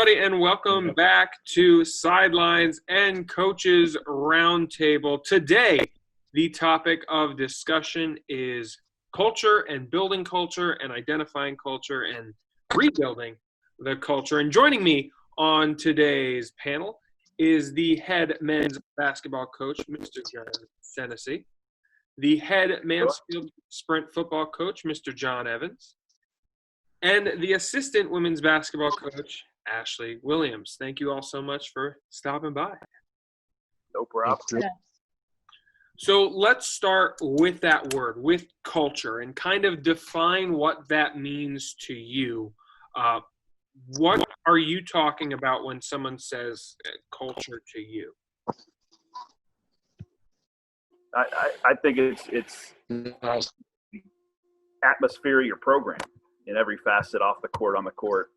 everybody, and welcome back to Sidelines and Coaches Roundtable. Today, the topic of discussion is culture and building culture and identifying culture and rebuilding the culture. And joining me on today's panel is the head men's basketball coach, Mr. John Szentesy, the head Mansfield sprint football coach, Mr. John Evans, and the assistant women's basketball coach, Ashley Williams. Thank you all so much for stopping by. No problem. So let's start with that word, with culture, and kind of define what that means to you. What are you talking about when someone says culture to you? I think it's atmosphere of your program in every facet, off the court, on the court,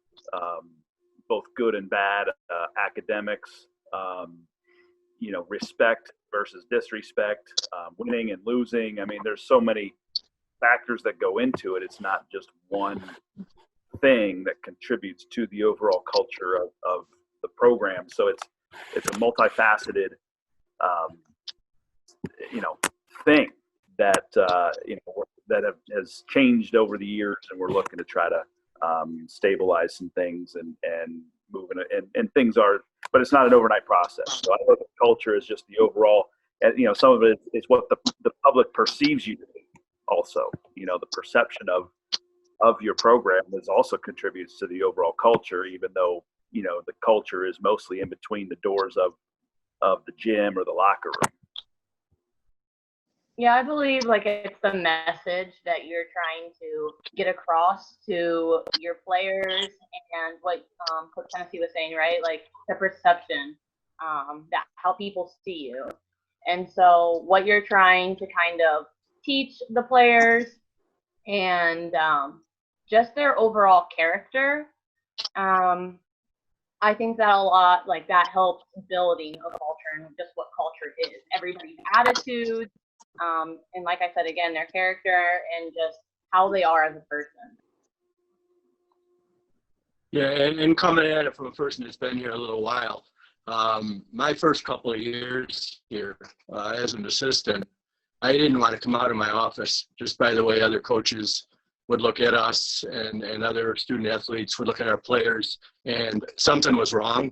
both good and bad, academics, respect versus disrespect, winning and losing. I mean, there's so many factors that go into it. It's not just one thing that contributes to the overall culture of the program. So it's a multifaceted, thing that has changed over the years, and we're looking to try to stabilize some things and move and things are, but it's not an overnight process. So I look at culture as just the overall, some of it is what the public perceives you to be. Also, the perception of your program is also contributes to the overall culture, even though the culture is mostly in between the doors of the gym or the locker room. Yeah, I believe it's the message that you're trying to get across to your players, and what Coach Szentesy was saying, right? Like the perception, that how people see you. And so what you're trying to kind of teach the players and just their overall character, I think that a lot, that helps building a culture and just what culture is. Everybody's attitude, and like I said, again, their character and just how they are as a person. Yeah, and coming at it from a person that's been here a little while, my first couple of years here as an assistant, I didn't want to come out of my office just by the way other coaches would look at us and other student athletes would look at our players, and something was wrong,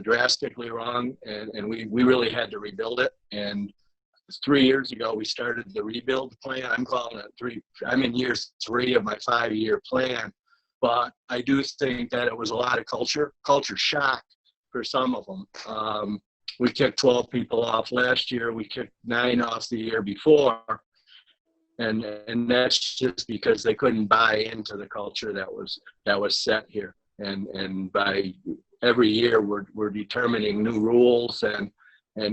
drastically wrong, and we really had to rebuild it. And 3 years ago, we started the rebuild plan. I'm calling it I'm in year 3 of my 5-year plan, but I do think that it was a lot of culture shock for some of them. We kicked 12 people off last year. We kicked 9 off the year before. And that's just because they couldn't buy into the culture that was set here. And by every year, we're determining new rules and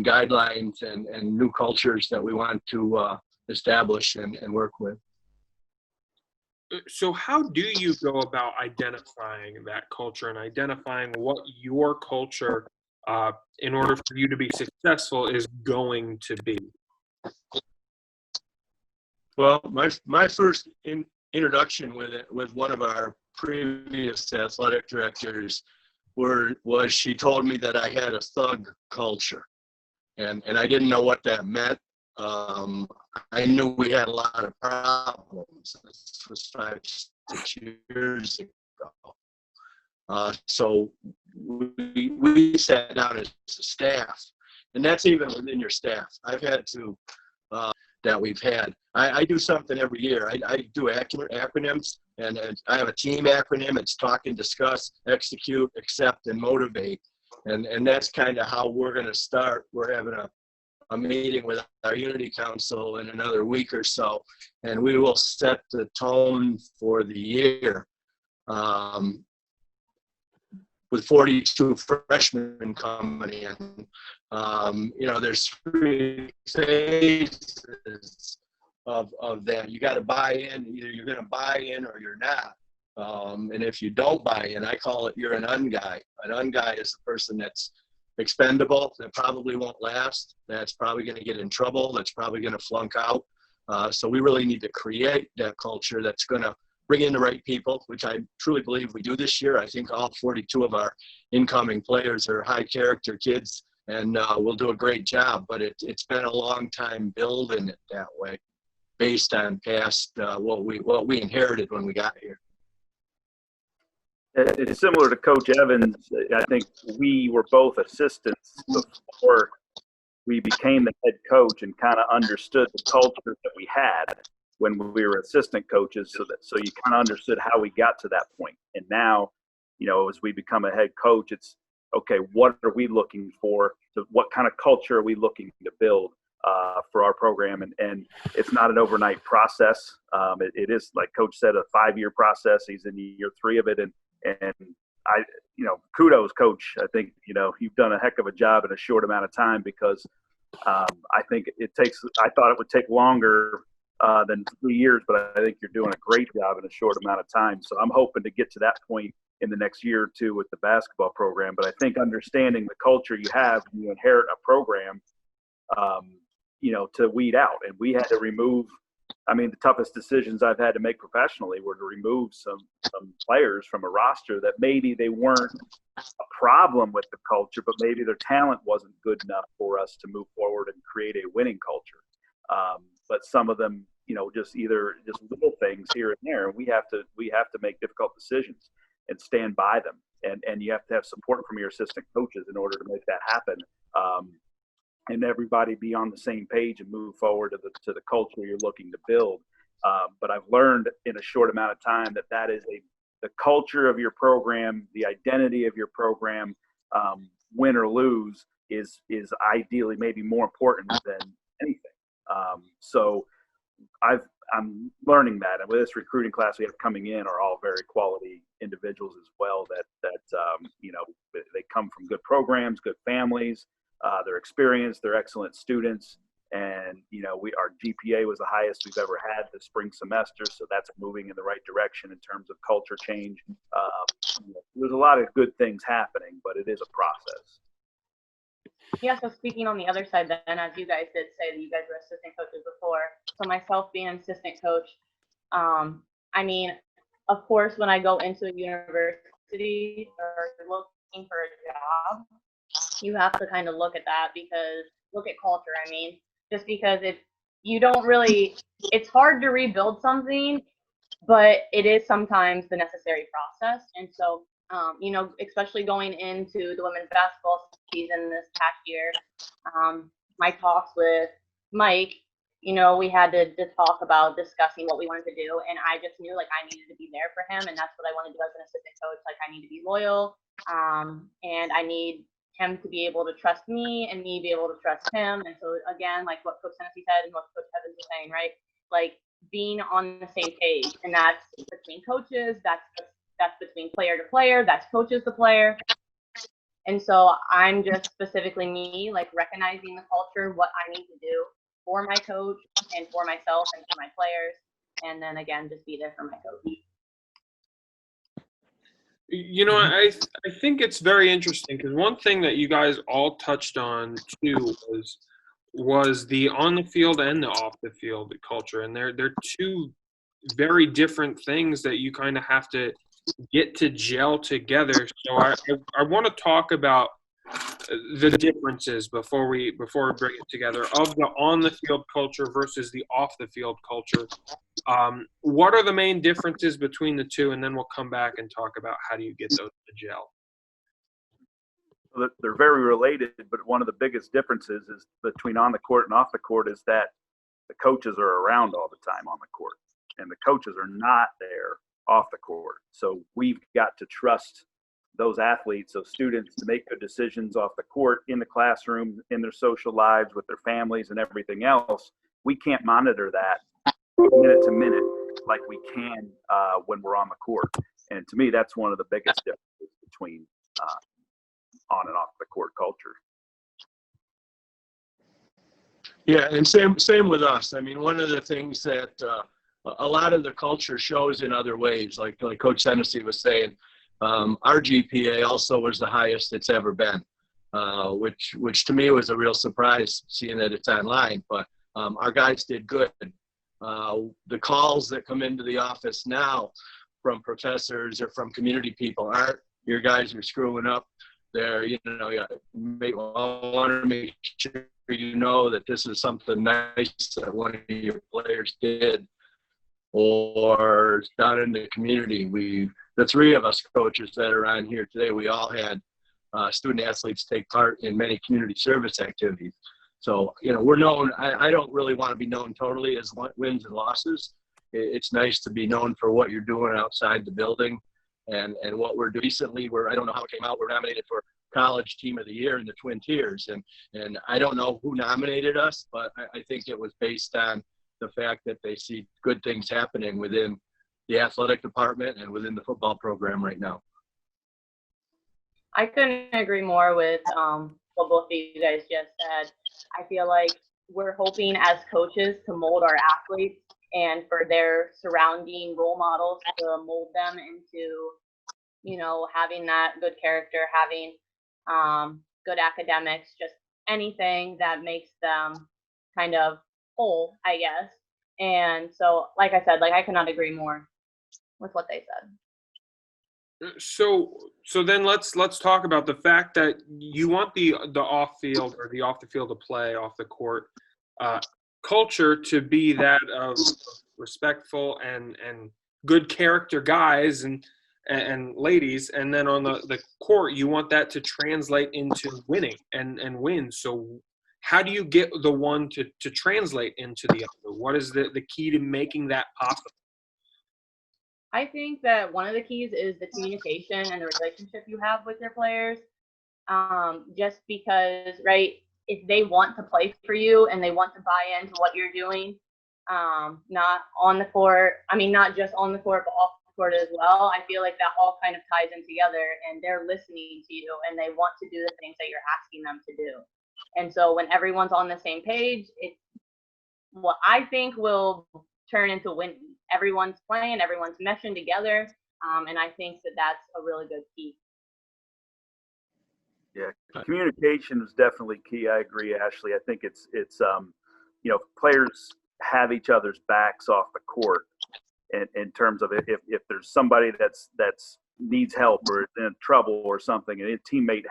guidelines and new cultures that we want to establish and work with. So how do you go about identifying that culture and identifying what your culture, in order for you to be successful, is going to be? Well, my first introduction with one of our previous athletic directors was she told me that I had a thug culture. And I didn't know what that meant. I knew we had a lot of problems. This was 5-6 years ago. So we sat down as a staff, and that's even within your staff. I've had to, that we've had. I do something every year. I do acronyms, and I have a team acronym. It's talk and discuss, execute, accept, and motivate. And that's kind of how we're going to start. We're having a meeting with our Unity Council in another week or so, and we will set the tone for the year. With 42 freshmen coming in, there's 3 phases of that. You got to buy in. Either you're going to buy in or you're not. And if you don't buy in, I call it you're an unguy. An unguy is the person that's expendable, that probably won't last, that's probably going to get in trouble, that's probably going to flunk out. So we really need to create that culture that's going to bring in the right people, which I truly believe we do this year. I think all 42 of our incoming players are high character kids, and we'll do a great job. But it's been a long time building it that way, based on past what we inherited when we got here. It's similar to Coach Evans. I think we were both assistants before we became the head coach and kind of understood the culture that we had when we were assistant coaches. So you kind of understood how we got to that point. And now, as we become a head coach, it's okay. What are we looking for? What kind of culture are we looking to build for our program? And it's not an overnight process. It is, like Coach said, a 5-year process. He's in year 3 of it, and I, kudos, Coach. I think, you've done a heck of a job in a short amount of time, because I think I thought it would take longer than 3 years, but I think you're doing a great job in a short amount of time. So I'm hoping to get to that point in the next year or 2 with the basketball program. But I think understanding the culture you have when you inherit a program, to weed out. And we had to remove, the toughest decisions I've had to make professionally were to remove some players from a roster that maybe they weren't a problem with the culture, but maybe their talent wasn't good enough for us to move forward and create a winning culture. But some of them, just little things here and there, and we have to make difficult decisions and stand by them. And you have to have support from your assistant coaches in order to make that happen. And everybody be on the same page and move forward to the culture you're looking to build. But I've learned in a short amount of time that is the culture of your program, the identity of your program, win or lose, is ideally maybe more important than anything. So I'm learning that, and with this recruiting class we have coming in are all very quality individuals as well. That they come from good programs, good families. They're experienced, they're excellent students, and our GPA was the highest we've ever had this spring semester, so that's moving in the right direction in terms of culture change. There's a lot of good things happening, but it is a process. Yeah, so speaking on the other side then, as you guys did say that you guys were assistant coaches before, so myself being an assistant coach, of course, when I go into a university or looking for a job, you have to kind of look at that, look at culture. Just because it's hard to rebuild something, but it is sometimes the necessary process. And so, especially going into the women's basketball season this past year, my talks with Mike, we had to talk about discussing what we wanted to do. And I just knew I needed to be there for him. And that's what I want to do as an assistant coach. I need to be loyal. And I need him to be able to trust me and me be able to trust him. And so again, like what Coach Szentesy said and what Coach Evans was saying, right? Being on the same page, and that's between coaches, that's between player to player, that's coaches to player. And so I'm just specifically me, recognizing the culture, what I need to do for my coach and for myself and for my players. And then again, just be there for my coach. I think it's very interesting, because one thing that you guys all touched on too was the on the field and the off the field culture, and they're 2 very different things that you kind of have to get to gel together. So I want to talk about the differences before we bring it together, of the on the field culture versus the off the field culture. What are the main differences between the 2, and then we'll come back and talk about how do you get those to gel. They're very related, but one of the biggest differences is between on the court and off the court is that the coaches are around all the time on the court, and the coaches are not there off the court. So we've got to trust those athletes, those students, to make good decisions off the court, in the classroom, in their social lives, with their families and everything else. We can't monitor that minute to minute like we can when we're on the court. And to me, that's one of the biggest differences between on and off the court culture. Yeah, and same with us. One of the things that a lot of the culture shows in other ways, like Coach Szentesy was saying, our GPA also was the highest it's ever been, which to me was a real surprise, seeing that it's online. But our guys did good. The calls that come into the office now from professors or from community people aren't, your guys are screwing up. They're, you want to make sure you know that this is something nice that one of your players did or down in the community. The three of us coaches that are on here today, we all had student athletes take part in many community service activities. So, we're known, I don't really want to be known totally as wins and losses. It's nice to be known for what you're doing outside the building and what we're doing. Recently, I don't know how it came out, we're nominated for College Team of the Year in the Twin Tiers. And I don't know who nominated us, but I think it was based on the fact that they see good things happening within the athletic department and within the football program right now. I couldn't agree more with what both of you guys just said. I feel like we're hoping as coaches to mold our athletes and for their surrounding role models to mold them into, having that good character, having good academics, just anything that makes them kind of whole, I guess. And so, like I said, I cannot agree more with what they said. So then let's talk about the fact that you want the off field or the off the field of play, off the court culture to be that of respectful and good character guys and ladies, and then on the court you want that to translate into winning and win. So how do you get the one to translate into the other? What is the key to making that possible? I think that one of the keys is the communication and the relationship you have with your players. Just because, right, if they want to play for you and they want to buy into what you're doing, not on the court, not just on the court, but off the court as well, I feel like that all kind of ties in together and they're listening to you and they want to do the things that you're asking them to do. And so when everyone's on the same page, it's what I think will turn into winning. Everyone's playing, everyone's meshing together, and I think that that's a really good key. Yeah, communication is definitely key. I agree, Ashley. I think it's players have each other's backs off the court in terms of if there's somebody that's needs help or is in trouble or something, and a teammate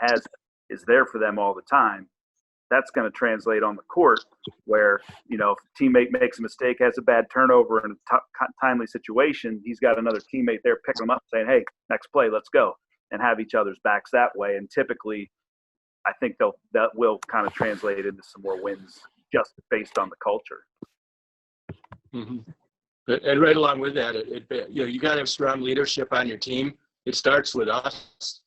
is there for them all the time. That's going to translate on the court where, if a teammate makes a mistake, has a bad turnover in a timely situation, he's got another teammate there picking them up saying, hey, next play, let's go, and have each other's backs that way. And typically, I think that will kind of translate into some more wins just based on the culture. Mm-hmm. And right along with that, you got to have strong leadership on your team. It starts with us.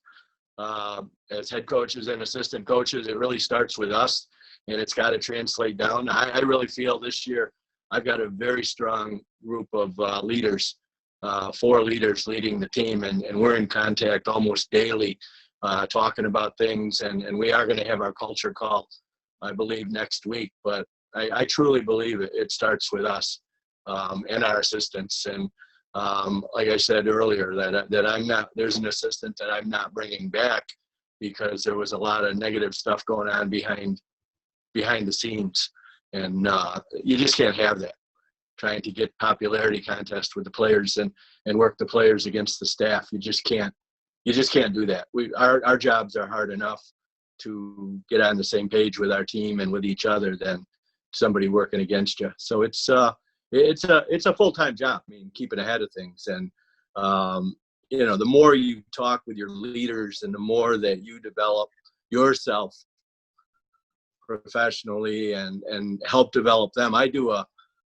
As head coaches and assistant coaches, it really starts with us, and it's got to translate down. I really feel this year I've got a very strong group of leaders, 4 leaders leading the team, and we're in contact almost daily, talking about things, and we are going to have our culture call, I believe, next week. But I truly believe it starts with us and our assistants. And like I said earlier, that I'm not, there's an assistant that I'm not bringing back because there was a lot of negative stuff going on behind the scenes. And you just can't have that, trying to get popularity contest with the players and work the players against the staff. You just can't do that. Our jobs are hard enough to get on the same page with our team and with each other than somebody working against you. So it's a full-time job. Keeping ahead of things. And, the more you talk with your leaders and the more that you develop yourself professionally and help develop them. I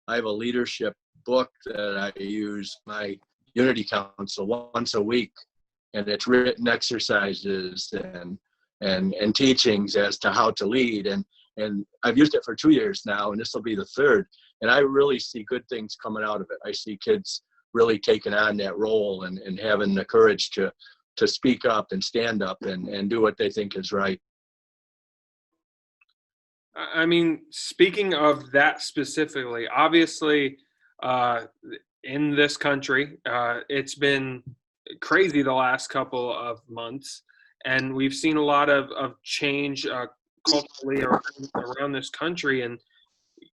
have a leadership book that I use, my Unity Council, once a week, and it's written exercises and teachings as to how to lead. And I've used it for 2 years now, and this will be the 3rd. And I really see good things coming out of it. I see kids really taking on that role and having the courage to speak up and stand up and do what they think is right. Speaking of that specifically, obviously in this country, it's been crazy the last couple of months, and we've seen a lot of change culturally around this country. And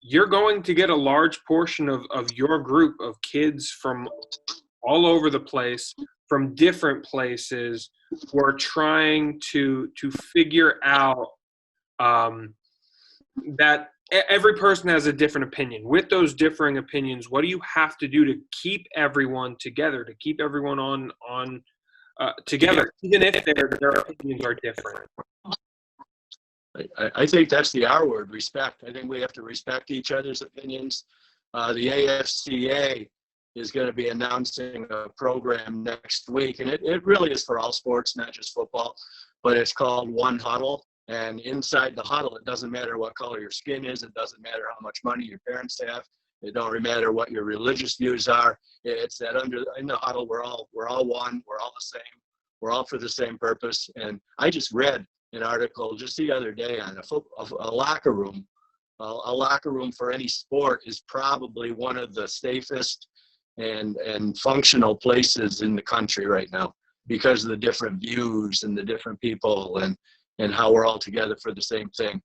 you're going to get a large portion of your group of kids from all over the place, from different places, who are trying to figure out that every person has a different opinion. With those differing opinions, what do you have to do to keep everyone together, to keep everyone on together, even if their opinions are different? I think that's the R word, respect. I think we have to respect each other's opinions. The AFCA is going to be announcing a program next week, and it really is for all sports, not just football, but it's called One Huddle. And inside the huddle, it doesn't matter what color your skin is. It doesn't matter how much money your parents have. It don't matter what your religious views are. It's that in the huddle, we're all one. We're all the same. We're all for the same purpose. And I just read an article just the other day on a locker room. A locker room for any sport is probably one of the safest and functional places in the country right now, because of the different views and the different people and how we're all together for the same thing.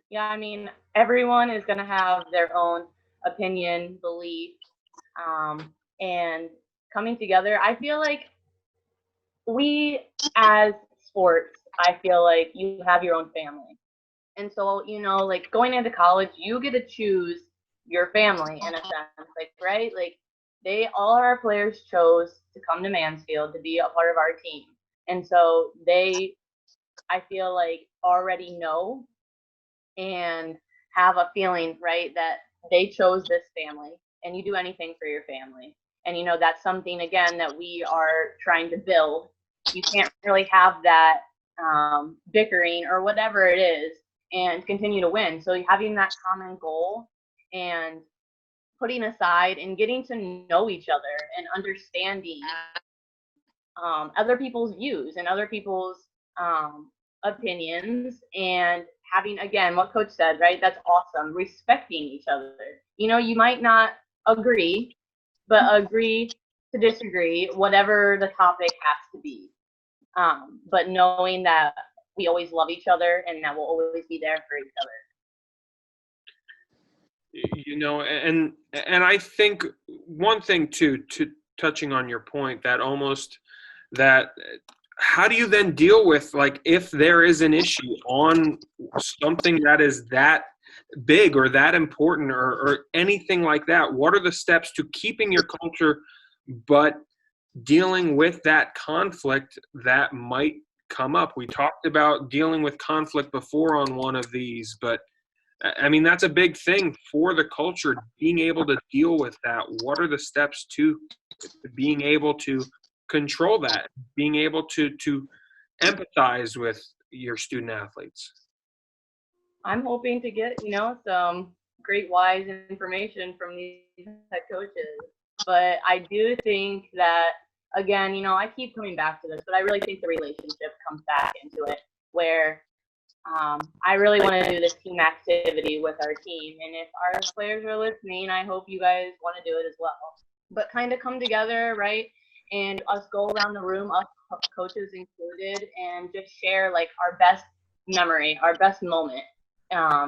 Yeah, I mean, everyone is going to have their own opinion, belief, and coming together. I feel like we, as sports, I feel like you have your own family. And so, like going into college, you get to choose your family in a sense, like, right? Like all of our players chose to come to Mansfield to be a part of our team. And so I feel like already know and have a feeling, right, that they chose this family, and you do anything for your family. And, that's something, again, that we are trying to build. You can't really have that bickering or whatever it is and continue to win. So having that common goal and putting aside and getting to know each other and understanding other people's views and other people's opinions, and having, again, what Coach said, right? That's awesome. Respecting each other. You might not agree, but agree to disagree, whatever the topic has to be. But knowing that we always love each other and that we'll always be there for each other. And I think one thing too, to touching on your point, that how do you then deal with, like, if there is an issue on something that is that big or that important or anything like that? What are the steps to keeping your culture, but dealing with that conflict that might come up? We talked about dealing with conflict before on one of these, but I mean, that's a big thing for the culture, being able to deal with that. What are the steps to being able to control that, being able to empathize with your student athletes? I'm hoping to get, some great wise information from these head coaches. But I do think that, again, I keep coming back to this, but I really think the relationship comes back into it, where I really want to do this team activity with our team. And if our players are listening, I hope you guys want to do it as well. But kind of come together, right? And us go around the room, us coaches included, and just share like our best memory, our best moment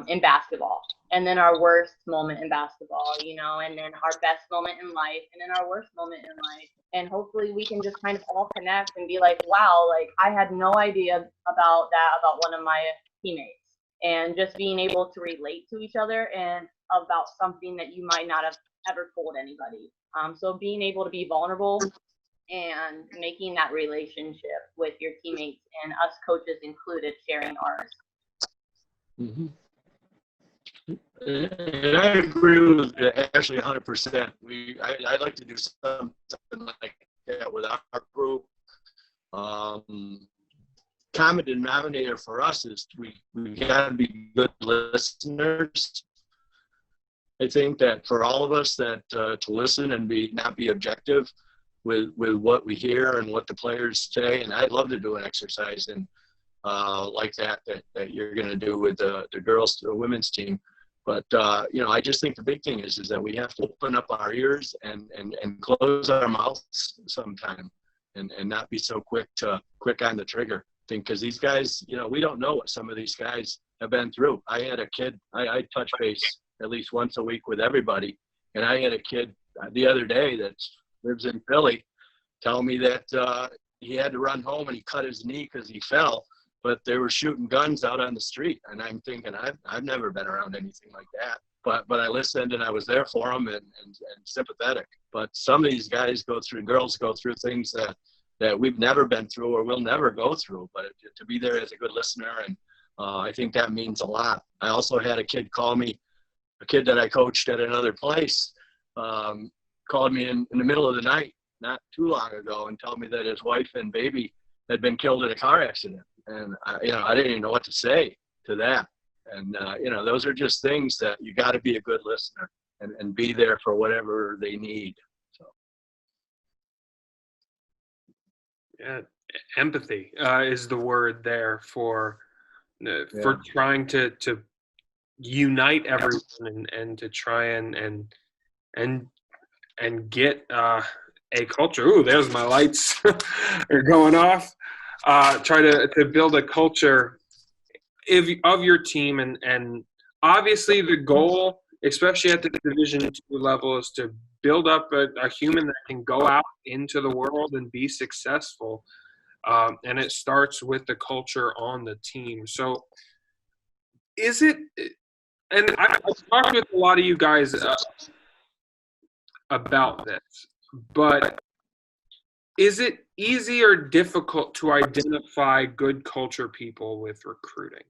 in basketball, and then our worst moment in basketball, and then our best moment in life, and then our worst moment in life. And hopefully we can just kind of all connect and be like, wow, like I had no idea about that about one of my teammates, and just being able to relate to each other and about something that you might not have ever told anybody. So being able to be vulnerable and making that relationship with your teammates, and us coaches included, sharing ours. Mm-hmm. And I agree with Ashley 100%. I'd like to do something like that with our group. Common denominator for us is we got to be good listeners. I think that for all of us that to listen and not be objective with what we hear and what the players say. And I'd love to do an exercise and like that you're going to do with the women's team. But, I just think the big thing is that we have to open up our ears and close our mouths sometime and not be so quick on the trigger thing. Because these guys, we don't know what some of these guys have been through. I had a kid, I touch base at least once a week with everybody. And I had a kid the other day that lives in Philly tell me that he had to run home and he cut his knee because he fell, but they were shooting guns out on the street. And I'm thinking, I've never been around anything like that. But I listened and I was there for him and sympathetic. But some of these guys girls go through things that we've never been through or will never go through. But to be there as a good listener, and I think that means a lot. I also had a kid call me, a kid that I coached at another place, called me in the middle of the night not too long ago and told me that his wife and baby had been killed in a car accident. And I didn't even know what to say to that. And, those are just things that you got to be a good listener and be there for whatever they need. So. Yeah, empathy is the word there for trying to unite everyone and to try and get a culture. Ooh, there's my lights are going off. Try to build a culture of your team, and obviously the goal, especially at the Division II level, is to build up a human that can go out into the world and be successful. And it starts with the culture on the team. So is it, and I've talked with a lot of you guys about this, but is it easy or difficult to identify good culture people with recruiting?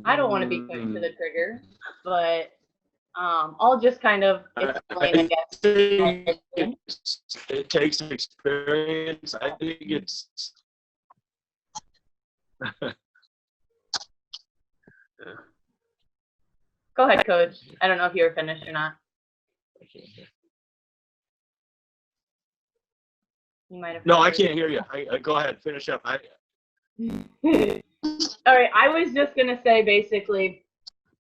I don't want to be quick to the trigger, but I'll just kind of explain, I guess. It takes experience. I think it's. Go ahead, Coach. I don't know if you were finished or not. You might have. No, I can't hear you. Go ahead, finish up. All right, I was just gonna say basically,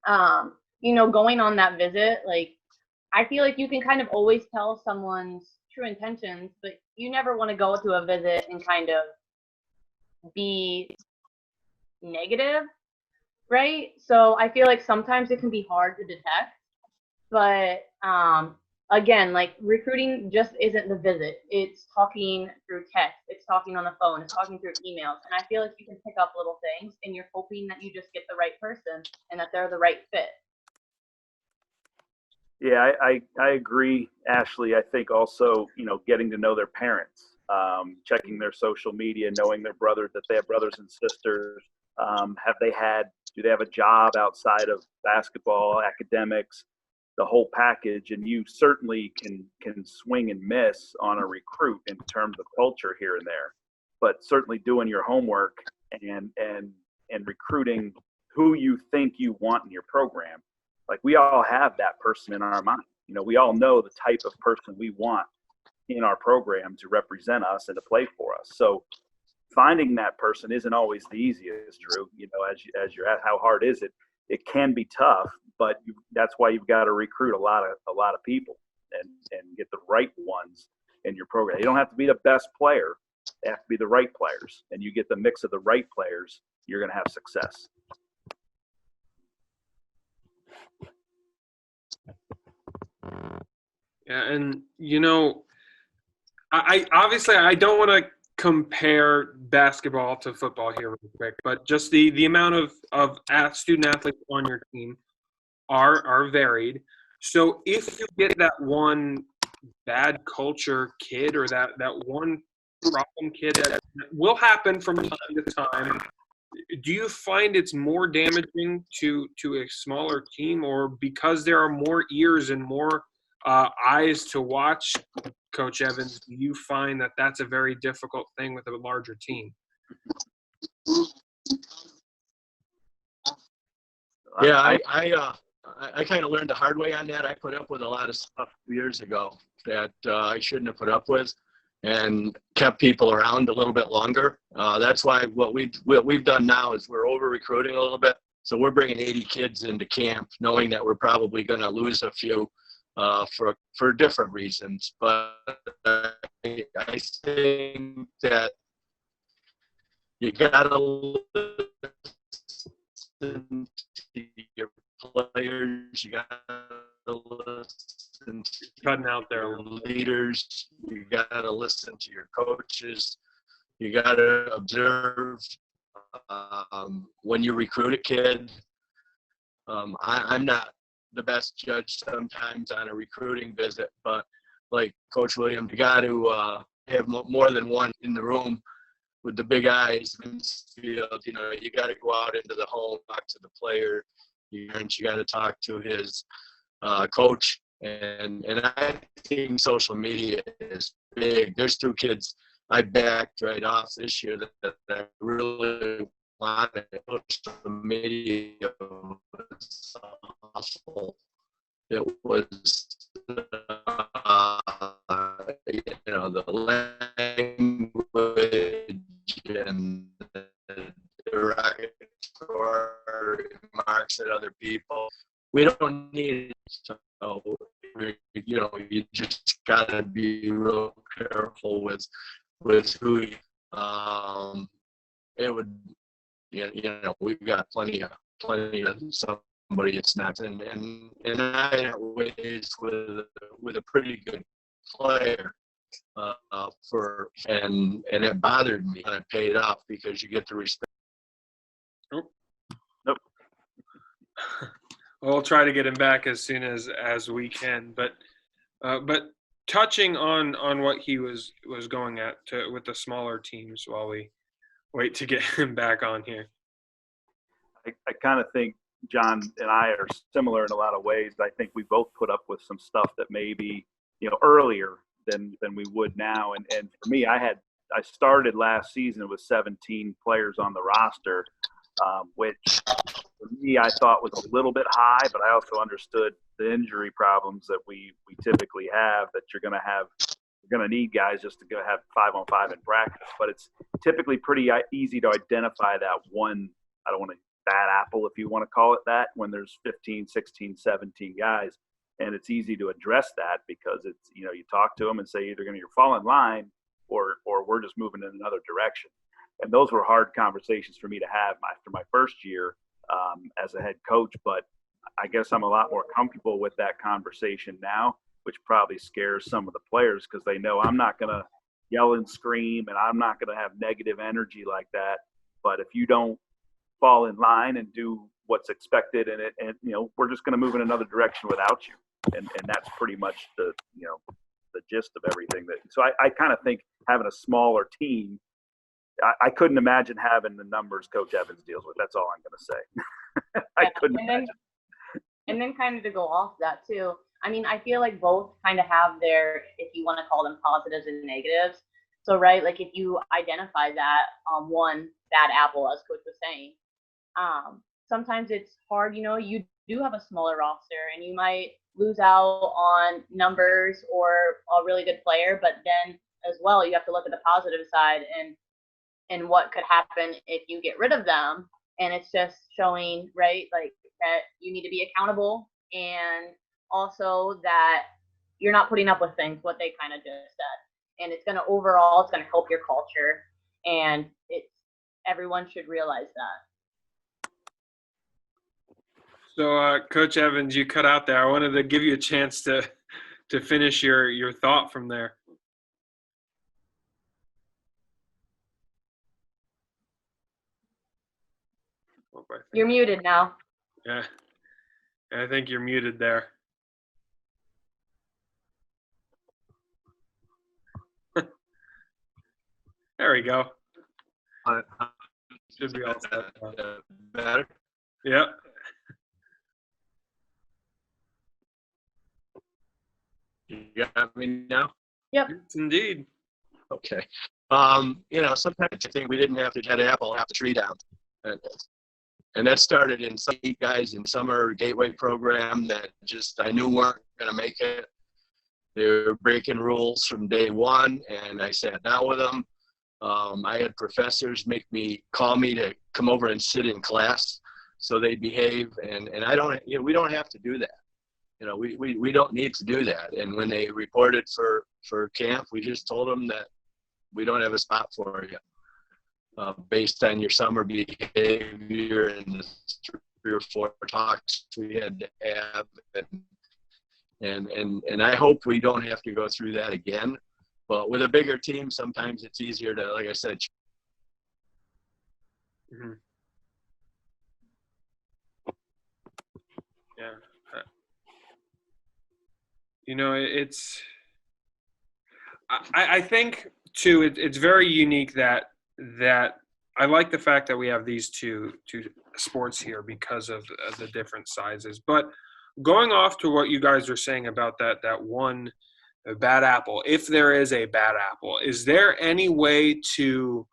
going on that visit, like I feel like you can kind of always tell someone's true intentions, but you never want to go to a visit and kind of be negative, right? So I feel like sometimes it can be hard to detect, but again, like recruiting just isn't the visit. It's talking through text, it's talking on the phone, it's talking through emails. And I feel like you can pick up little things and you're hoping that you just get the right person and that they're the right fit. Yeah, I agree, Ashley. I think also, getting to know their parents, checking their social media, knowing their brothers, that they have brothers and sisters. Do they have a job outside of basketball, academics? The whole package, and you certainly can swing and miss on a recruit in terms of culture here and there, but certainly doing your homework and recruiting who you think you want in your program. Like we all have that person in our mind. We all know the type of person we want in our program to represent us and to play for us. So finding that person isn't always the easiest, Drew. As you're at, how hard is it? It can be tough, but that's why you've got to recruit a lot of people and get the right ones in your program. You don't have to be the best player; they have to be the right players. And you get the mix of the right players, you're going to have success. Yeah, and I obviously I don't want to compare basketball to football here real quick, but just the amount of student athletes on your team are varied. So if you get that one bad culture kid or that one problem kid that will happen from time to time, do you find it's more damaging to a smaller team, or because there are more ears and more eyes to watch, Coach Evans, do you find that that's a very difficult thing with a larger team? Yeah, I kind of learned the hard way on that. I put up with a lot of stuff years ago that I shouldn't have put up with, and kept people around a little bit longer. That's why what we've done now is we're over recruiting a little bit. So we're bringing 80 kids into camp, knowing that we're probably going to lose a few for different reasons. But I think that You gotta listen to your players. You gotta listen to Cutting out there. your leaders. You gotta listen to your coaches. You gotta observe when you recruit a kid. I'm not the best judge sometimes on a recruiting visit, but like Coach Williams, you got to have more than one in the room with the big eyes. Mansfield, you know, you got to go out into the home, talk to the player. You got to talk to his coach, and I think social media is big. There's 2 kids I backed right off this year that I really wanted. Social media was awful. It was, you know, the language and the derogatory remarks at other people. We don't need it. So, you know, you just gotta be real careful with who. It would, you know, we've got plenty of somebody it's not, and I had ways with a pretty good player and it bothered me, and it paid off because you get the respect. Nope. We'll try to get him back as soon as we can. But touching on what he was going at with the smaller teams while we wait to get him back on here. I kind of think John and I are similar in a lot of ways. I think we both put up with some stuff that maybe, you know, earlier than we would now. And for me, I started last season with 17 players on the roster, which for me I thought was a little bit high, but I also understood the injury problems that we typically have, that you're going to need guys just to go have 5-on-5 in practice. But it's typically pretty easy to identify that one, I don't want to bad apple, if you want to call it that, when there's 15, 16, 17 guys. And it's easy to address that because it's, you know, you talk to them and say either you're fall in line or we're just moving in another direction. And those were hard conversations for me to have after my first year as a head coach. But I guess I'm a lot more comfortable with that conversation now, which probably scares some of the players because they know I'm not going to yell and scream and I'm not going to have negative energy like that. But if you don't fall in line and do what's expected, and you know, we're just going to move in another direction without you. And that's pretty much the, you know, the gist of everything. So I kind of think having a smaller team, I couldn't imagine having the numbers Coach Evans deals with. That's all I'm going to say. I couldn't imagine. And then kind of to go off that too, I mean, I feel like both kind of have their, if you want to call them positives and negatives. So, right, like if you identify that one bad apple, as Coach was saying, sometimes it's hard, you know, you do have a smaller roster and you might lose out on numbers or a really good player, but then as well, you have to look at the positive side and what could happen if you get rid of them. And it's just showing, right, like that you need to be accountable, and also that you're not putting up with things, what they kind of just said. And it's going to overall, it's going to help your culture, and everyone should realize that. So, Coach Evans, you cut out there. I wanted to give you a chance to finish your thought from there. You're muted now. Yeah, I think you're muted there. There we go. Should be all set. Better? Yep. You got me now? Yep. Yes, indeed. Okay. You know, sometimes I think we didn't have to get an apple off the tree down. And that started in some guys in summer gateway program that just I knew weren't going to make it. They were breaking rules from day one, and I sat down with them. I had professors call me to come over and sit in class so they behave, and I don't, you know, we don't have to do that. You know, we don't need to do that. And when they reported for camp, we just told them that we don't have a spot for you. based on your summer behavior and the 3 or 4 talks we had to have. And I hope we don't have to go through that again. But with a bigger team, sometimes it's easier to, like I said. Mm-hmm. Yeah. I think too, it's very unique that I like the fact that we have these two sports here because of the different sizes. But going off to what you guys are saying about that one bad apple, if there is a bad apple, is there any way to,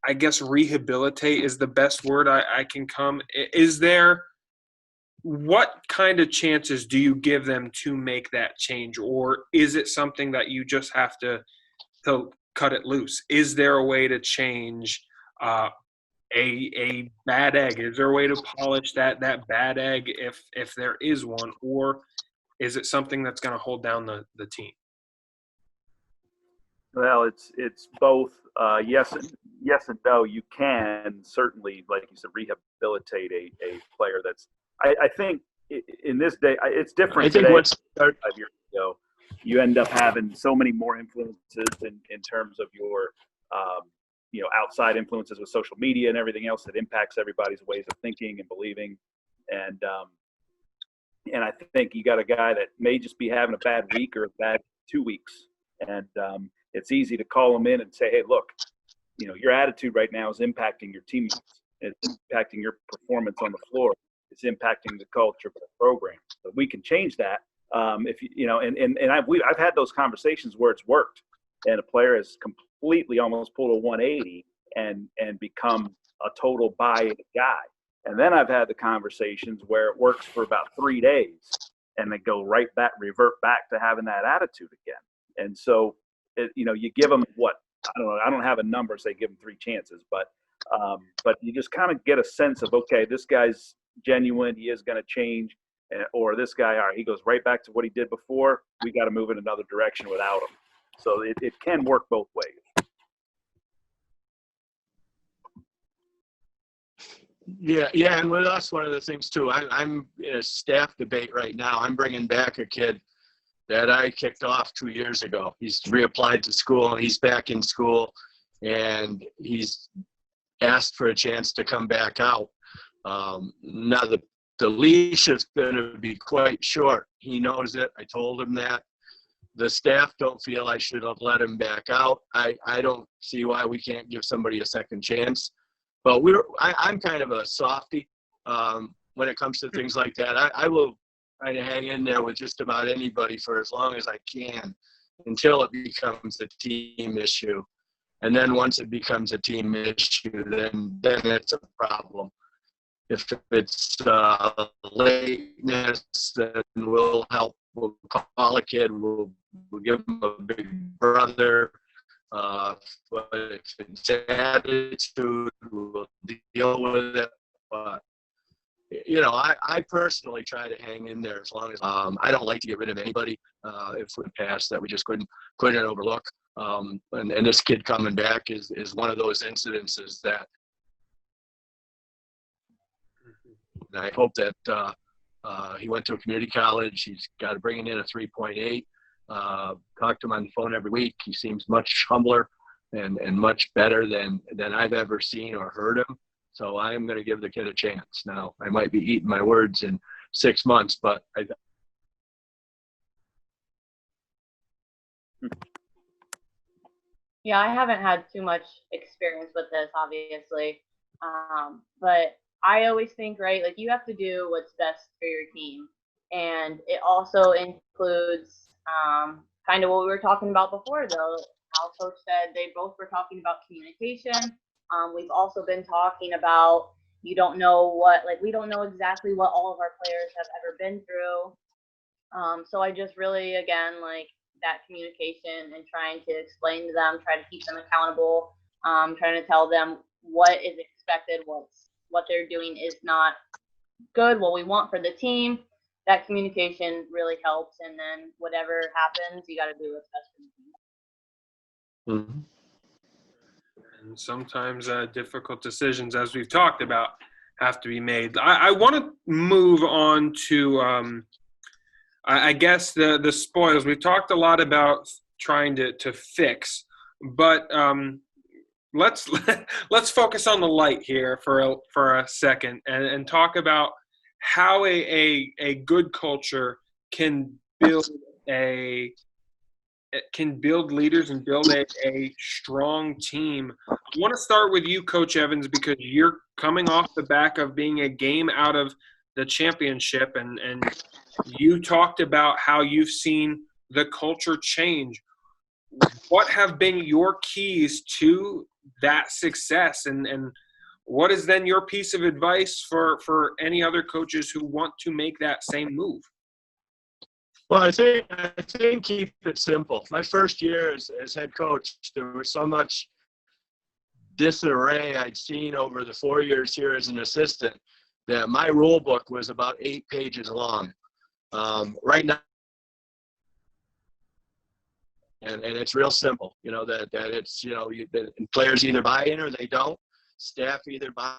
I guess, rehabilitate is the best word I can come? Is there, what kind of chances do you give them to make that change? Or is it something that you just have to cut it loose? Is there a way to change a bad egg? Is there a way to polish that bad egg if there is one? Or is it something that's going to hold down the team? Well, it's both yes and no. You can certainly, like you said, rehabilitate a player that's. I think in this day it's different. I think today. what's 5 years ago, you end up having so many more influences in terms of your outside influences with social media and everything else that impacts everybody's ways of thinking and believing, and I think you got a guy that may just be having a bad week or a bad 2 weeks, and it's easy to call him in and say, hey, look, your attitude right now is impacting your teammates. It's impacting your performance on the floor. It's impacting the culture of the program. So we can change that. I've had those conversations where it's worked, and a player has completely almost pulled a 180 and become a total buy guy. And then I've had the conversations where it works for about 3 days, and they revert back to having that attitude again. And so, you give them I don't know. I don't have a number, say give them 3 chances, but you just kind of get a sense of, okay, this guy's genuine. He is going to change, or this guy, all right, he goes right back to what he did before. We got to move in another direction without him. So it can work both ways. Yeah, and with us, one of the things too, I'm in a staff debate right now. I'm bringing back a kid that I kicked off 2 years ago. He's reapplied to school, and he's back in school, and he's asked for a chance to come back out. Now the leash is going to be quite short. He knows it. I told him that. The staff don't feel I should have let him back out. I don't see why we can't give somebody a second chance. But I'm kind of a softie when it comes to things like that. I will try to hang in there with just about anybody for as long as I can until it becomes a team issue. And then once it becomes a team issue, then it's a problem. If it's lateness, then we'll help. We'll call a kid. We'll give him a big brother. But if it's attitude, we'll deal with it. But I personally try to hang in there as long as I don't like to get rid of anybody if we pass that we just couldn't overlook. And this kid coming back is one of those incidences that I hope that he went to a community college. He's got to bring in a 3.8. Talk to him on the phone every week. He seems much humbler and much better than I've ever seen or heard him. So I am going to give the kid a chance. Now, I might be eating my words in 6 months, but Yeah, I haven't had too much experience with this, obviously. But I always think, right, like you have to do what's best for your team. And it also includes kind of what we were talking about before, though. How Coach said they both were talking about communication. We've also been talking about we don't know exactly what all of our players have ever been through. So I just really, again, like that communication and trying to explain to them, try to keep them accountable, trying to tell them what is expected, what they're doing is not good, what we want for the team. That communication really helps, and then whatever happens, you got to do what's best for the team. Mm-hmm. And sometimes difficult decisions, as we've talked about, have to be made. I want to move on to, I guess, the spoils. We've talked a lot about trying to fix, but let's focus on the light here for a second and talk about how a good culture can build leaders and build a strong team. I want to start with you, Coach Evans, because you're coming off the back of being a game out of the championship, and you talked about how you've seen the culture change. What have been your keys to that success, and what is then your piece of advice for any other coaches who want to make that same move? Well, I think keep it simple. My first year as head coach, there was so much disarray I'd seen over the 4 years here as an assistant that my rule book was about 8 pages long. Right now, and it's real simple, that it's, that players either buy in or they don't. Staff either buy.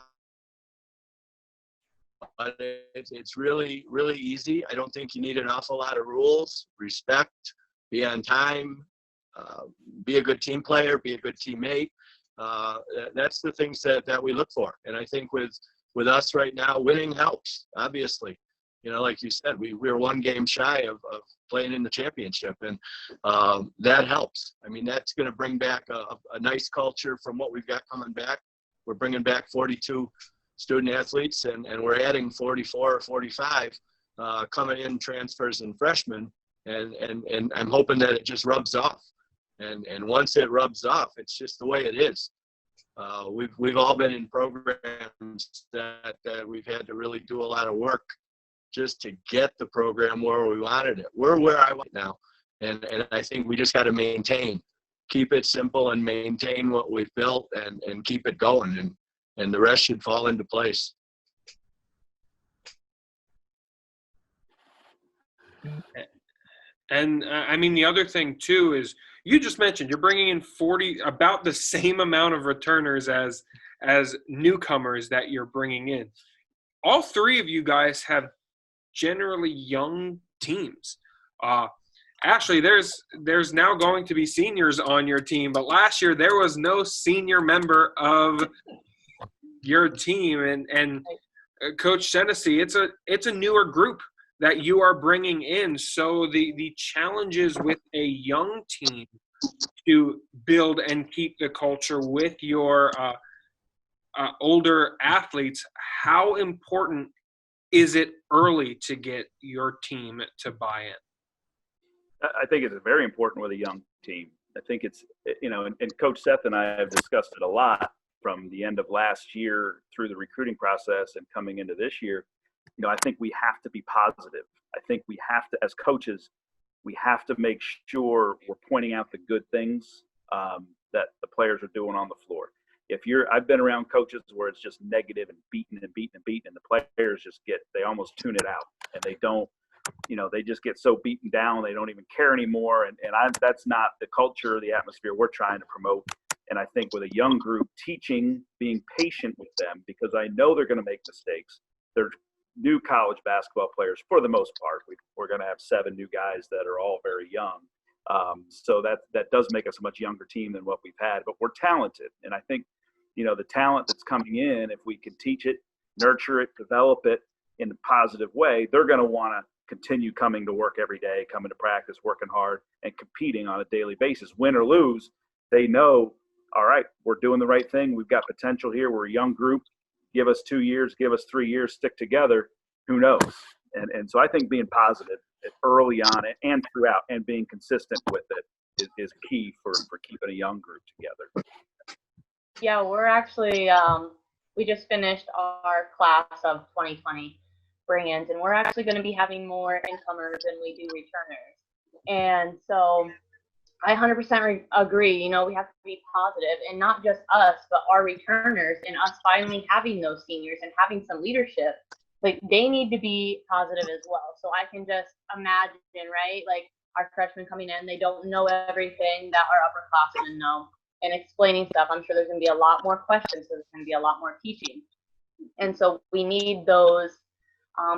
But it's really, really easy. I don't think you need an awful lot of rules. Respect, be on time, be a good team player, be a good teammate. That's the things that we look for. And I think with us right now, winning helps, obviously. Like you said, we're 1 game shy of playing in the championship, and that helps. I mean, that's going to bring back a nice culture from what we've got coming back. We're bringing back 42 student athletes, and we're adding 44 or 45 coming in, transfers and freshmen, and I'm hoping that it just rubs off. And once it rubs off, it's just the way it is. We've all been in programs that we've had to really do a lot of work just to get the program where we wanted it. We're where I want now, and I think we just got to keep it simple and maintain what we've built and keep it going, and the rest should fall into place. And I mean, the other thing too is you just mentioned you're bringing in about the same amount of returners as newcomers that you're bringing in. All 3 of you guys have generally young teams. Actually, there's now going to be seniors on your team, but last year there was no senior member of your team, and Coach Szentesy, it's a newer group that you are bringing in. So the challenges with a young team to build and keep the culture with your older athletes, how important is it early to get your team to buy in? I think it's very important with a young team. I think it's, and Coach Seth and I have discussed it a lot from the end of last year through the recruiting process and coming into this year. I think we have to be positive. I think we have to, as coaches, we have to make sure we're pointing out the good things that the players are doing on the floor. I've been around coaches where it's just negative and beating and beating and beating, and the players they almost tune it out, and they don't, they just get so beaten down, they don't even care anymore. And that's not the culture or the atmosphere we're trying to promote. And I think with a young group, being patient with them, because I know they're going to make mistakes. They're new college basketball players for the most part. We're going to have 7 new guys that are all very young. So that does make us a much younger team than what we've had, but we're talented. And I think, the talent that's coming in, if we can teach it, nurture it, develop it in a positive way, they're going to want to continue coming to work every day, coming to practice, working hard, and competing on a daily basis. Win or lose, they know, all right, we're doing the right thing. We've got potential here. We're a young group. Give us 2 years, give us 3 years, stick together. Who knows? And so I think being positive early on and throughout and being consistent with it is key for keeping a young group together. Yeah, we're actually we just finished our class of 2020 bring-ins, and we're actually going to be having more incomers than we do returners. And so I 100% agree. We have to be positive, and not just us, but our returners and us finally having those seniors and having some leadership. Like, they need to be positive as well. So I can just imagine, right? Like, our freshmen coming in, they don't know everything that our upperclassmen know. and explaining stuff, I'm sure there's going to be a lot more questions. So there's going to be a lot more teaching. And so we need those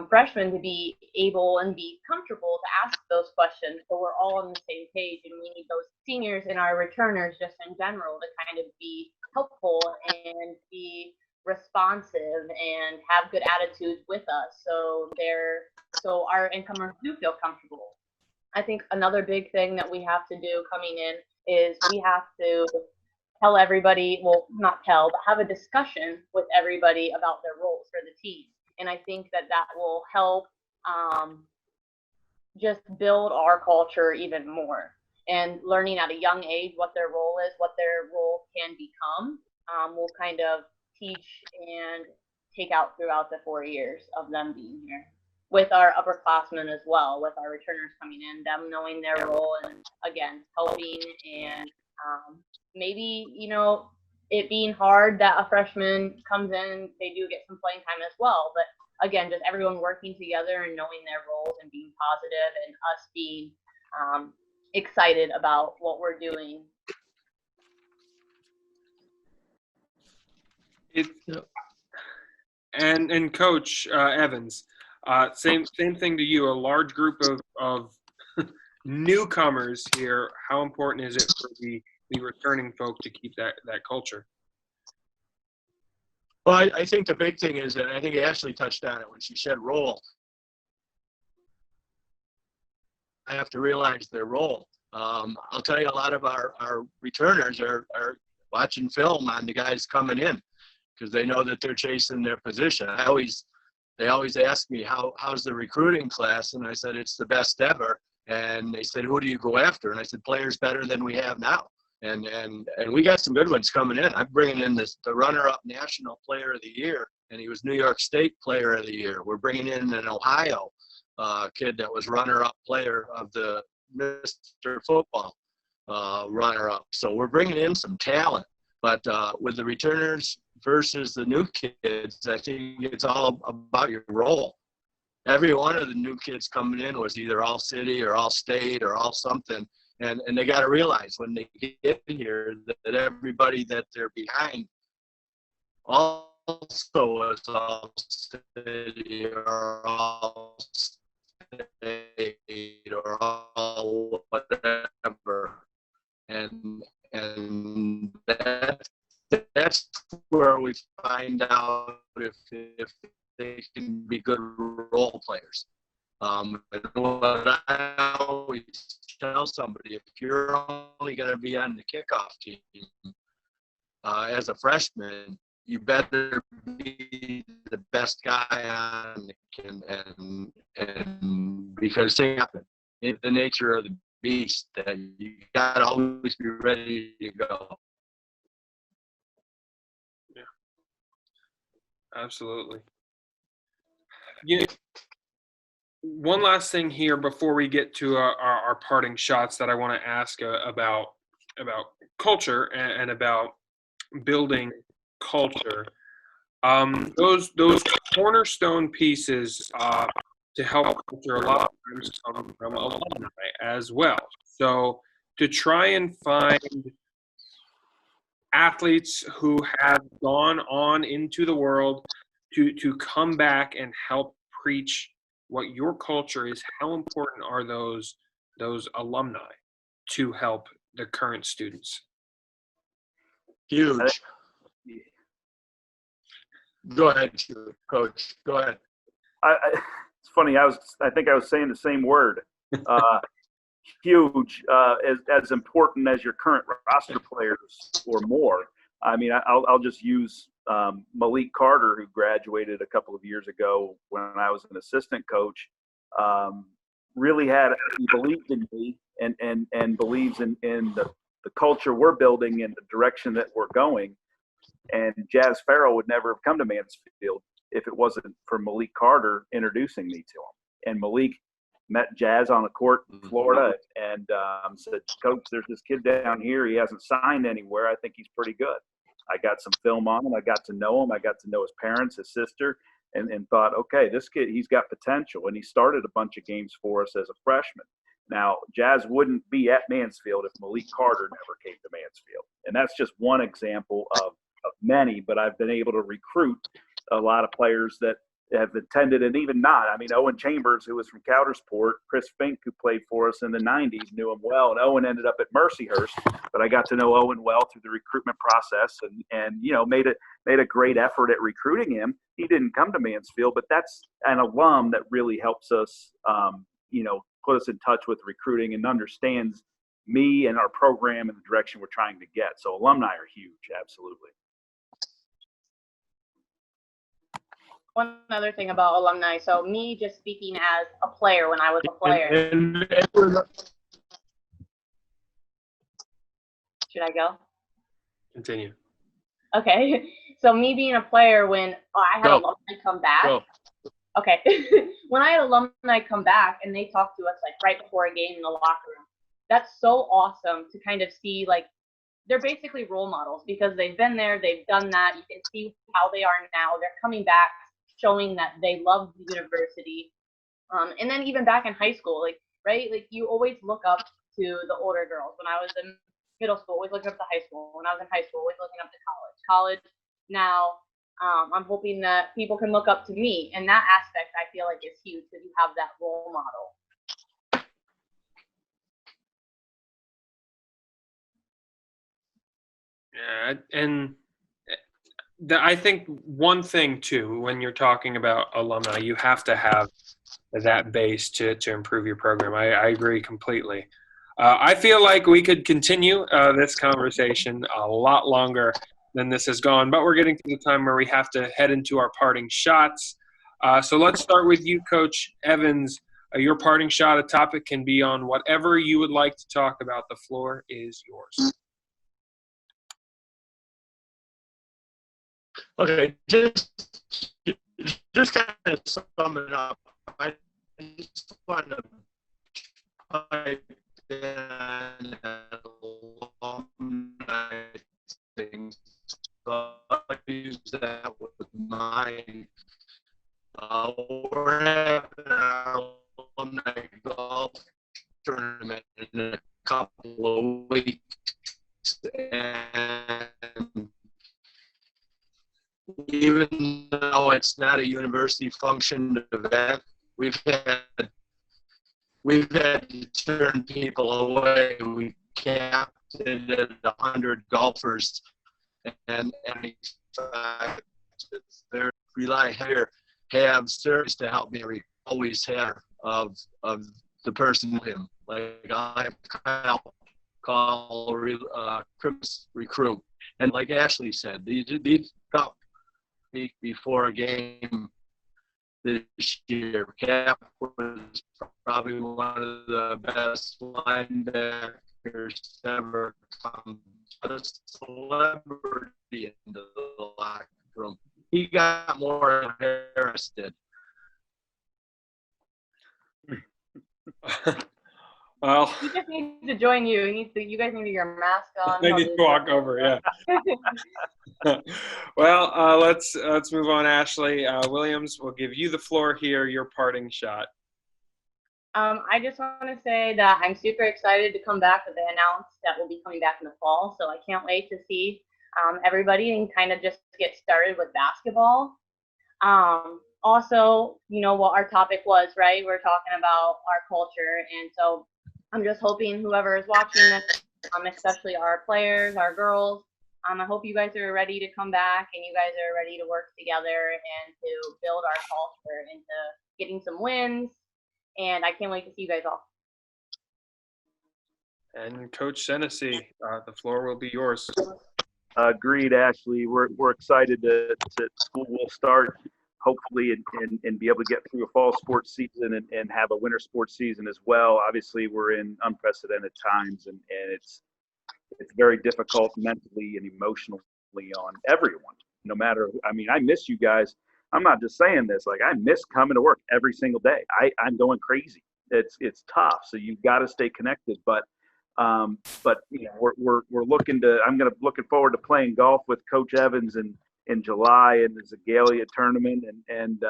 freshmen to be able and be comfortable to ask those questions, so we're all on the same page. And we need those seniors and our returners just in general to kind of be helpful and be responsive and have good attitudes with us, so our incomers do feel comfortable. I think another big thing that we have to do coming in is we have to tell everybody, well, not tell, but have a discussion with everybody about their roles for the team. And I think that will help just build our culture even more. And learning at a young age what their role is, what their role can become, will kind of teach and take out throughout the 4 years of them being here. With our upperclassmen as well, with our returners coming in, them knowing their role and, again, helping and maybe, it being hard that a freshman comes in, they do get some playing time as well. But again, just everyone working together and knowing their roles and being positive, and us being excited about what we're doing. And Coach Evans, same thing to you. A large group of newcomers here. How important is it for the returning folk to keep that culture? Well, I think the big thing is, and I think Ashley touched on it when she said role. I have to realize their role. I'll tell you, a lot of our returners are watching film on the guys coming in because they know that they're chasing their position. They always ask me, how's the recruiting class? And I said, it's the best ever. And they said, who do you go after? And I said, players better than we have now. And we got some good ones coming in. I'm bringing in the runner-up National Player of the Year, and he was New York State Player of the Year. We're bringing in an Ohio kid that was runner-up player of the Mr. Football runner-up. So we're bringing in some talent. But with the returners versus the new kids, I think it's all about your role. Every one of the new kids coming in was either all city or all state or all something. And they got to realize when they get here that everybody that they're behind also was all city or all state or all whatever. And that's where we find out if they can be good role players. What I always tell somebody, if you're only going to be on the kickoff team as a freshman, you better be the best guy on the team, and because things happen. It's the nature of the beast that you got to always be ready to go. Yeah, absolutely. Yeah. One last thing here before we get to our parting shots that I want to ask about culture and about building culture. Those cornerstone pieces to help culture a lot of times come from alumni as well. So to try and find athletes who have gone on into the world to come back and help preach what your culture is, how important are those alumni to help the current students? Huge. Go ahead, Coach. Go ahead. It's funny. I think I was saying the same word. Huge. As important as your current roster players or more. I mean, I'll just use Malik Carter, who graduated a couple of years ago when I was an assistant coach. Really he believed in me and believes in the culture we're building and the direction that we're going. And Jazz Farrell would never have come to Mansfield if it wasn't for Malik Carter introducing me to him. And Malik met Jazz on a court in Florida and said, Coach, there's this kid down here. He hasn't signed anywhere. I think he's pretty good. I got some film on him. I got to know him. I got to know his parents, his sister, and thought, okay, this kid, he's got potential. And he started a bunch of games for us as a freshman. Now, Jazz wouldn't be at Mansfield if Malik Carter never came to Mansfield. And that's just one example of many, but I've been able to recruit a lot of players that have attended and even not. I mean, Owen Chambers, who was from Coudersport, Chris Fink, who played for us in the 90s, knew him well. And Owen ended up at Mercyhurst, but I got to know Owen well through the recruitment process and you know, made a great effort at recruiting him. He didn't come to Mansfield, but that's an alum that really helps us, you know, put us in touch with recruiting and understands me and our program and the direction we're trying to get. So alumni are huge, absolutely. One other thing about alumni. So me just speaking as a player when I was a player. Should I go? Continue. Okay. So me being a player when I had alumni come back. Go. Okay. When I had alumni come back and they talked to us like right before a game in the locker room, that's so awesome to kind of see, like, they're basically role models because they've been there, they've done that. You can see how they are now. They're coming back, showing that they love the university. And then even back in high school, like, right? Like, you always look up to the older girls. When I was in middle school, always looking up to high school. When I was in high school, always looking up to college. Now, I'm hoping that people can look up to me. And that aspect, I feel like, is huge because you have that role model. Yeah, and I think one thing too, when you're talking about alumni, you have to have that base to improve your program. I agree completely. I feel like we could continue this conversation a lot longer than this has gone, but we're getting to the time where we have to head into our parting shots. So let's start with you, Coach Evans. Your parting shot, a topic can be on whatever you would like to talk about. The floor is yours. Okay, just kind of sum it up. I just want to pipe in alumni things. So I use that with mine. We're having our alumni golf tournament in a couple of weeks, and even though it's not a university function event, we've had to turn people away. We capped it at 100 golfers, and they rely here have service to help me always have of the person with him. Like I call Chris recruit, and like Ashley said, these top week before a game this year. Cap was probably one of the best linebackers ever come, a celebrity into the locker room. He got more than Harris did. Well, He just needs to join you. You guys need to get your mask on. they need to walk over, yeah. Well, let's move on, Ashley. Williams, we'll give you the floor here, your parting shot. I just want to say that I'm super excited to come back. They announced that we'll be coming back in the fall, so I can't wait to see everybody and kind of just get started with basketball. Also, you know what our topic was, right? We're talking about our culture, and so I'm just hoping whoever is watching this, especially our players, our girls, I hope you guys are ready to come back and you guys are ready to work together and to build our culture into getting some wins. And I can't wait to see you guys all. And Coach Szentesy, the floor will be yours. Agreed, Ashley. We're excited that school will start, hopefully, and be able to get through a fall sports season and have a winter sports season as well. Obviously, we're in unprecedented times, and it's very difficult mentally and emotionally on everyone. No matter, I mean, I miss you guys. I'm not just saying this. Like, I miss coming to work every single day. I'm going crazy. It's tough. So you've got to stay connected. But you know, we're looking forward to playing golf with Coach Evans in July in the Zagalia tournament and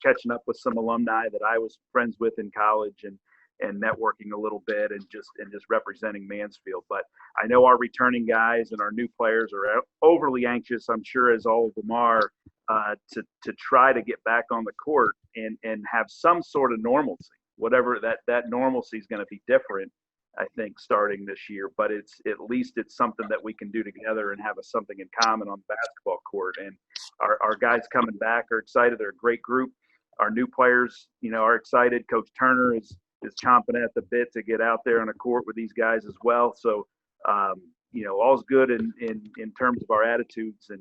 catching up with some alumni that I was friends with in college. And networking a little bit and just representing Mansfield. But I know our returning guys and our new players are overly anxious, I'm sure, as all of them are, to try to get back on the court and have some sort of normalcy. Whatever that normalcy is going to be different, I think, starting this year. But it's at least it's something that we can do together and have something in common on the basketball court. And our guys coming back are excited. They're a great group. Our new players, are excited. Coach Turner is chomping at the bit to get out there on a court with these guys as well. So, all's good in terms of our attitudes, and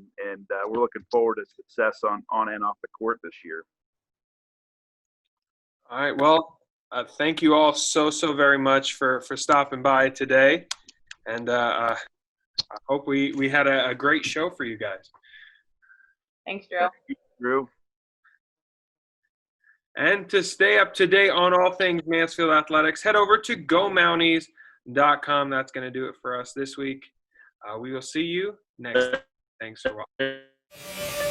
we're looking forward to success on and off the court this year. All right. Well, thank you all so very much for stopping by today, and I hope we had a great show for you guys. Thanks, Drew. Thank you, Drew. And to stay up to date on all things Mansfield athletics, head over to GoMounties.com. That's going to do it for us this week. We will see you next time. Thanks for watching.